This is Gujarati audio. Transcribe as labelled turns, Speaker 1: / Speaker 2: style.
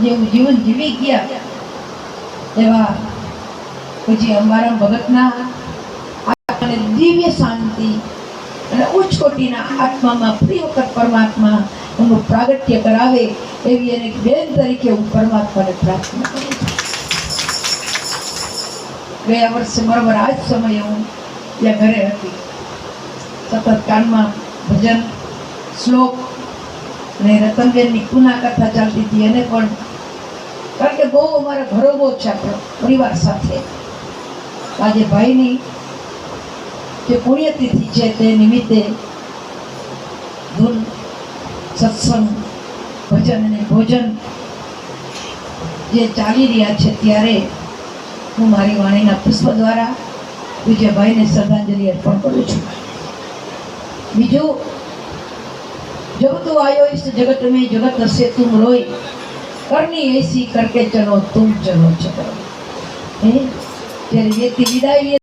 Speaker 1: જેવું જીવન જીવી ગયા એવા પછી અમારા ભગતના આત્માને દિવ્ય શાંતિ અને ઉચ્ચ કોટીના આત્મામાં ફરી વખત પરમાત્મા એનું પ્રાગટ્ય કરાવે એવી એને બેન તરીકે હું પરમાત્માને પ્રાર્થના કરું છું. ગયા વર્ષે બરાબર આ જ સમયે હું ત્યાં ઘરે હતી. સતત કાનમાં ભજન શ્લોક અને રતનબેનની પુના કથા ચાલતી હતી. એને પણ કારણ કે બહુ અમારા ઘરો બહુ છે આપણો પરિવાર સાથે. આજે ભાઈની જે પુણ્યતિથિ છે તે નિમિત્તે ધૂન સત્સંગ ભજન અને ભોજન જે ચાલી રહ્યા છે ત્યારે હું મારી વાણીના પુષ્પ દ્વારા પૂજ્ય ભાઈને શ્રદ્ધાંજલિ અર્પણ કરું છું. બીજું, जब तू आयो इस जगत में जगत से तुम रोई करनी ऐसी करके चलो तुम चलो चलो. ये विदाई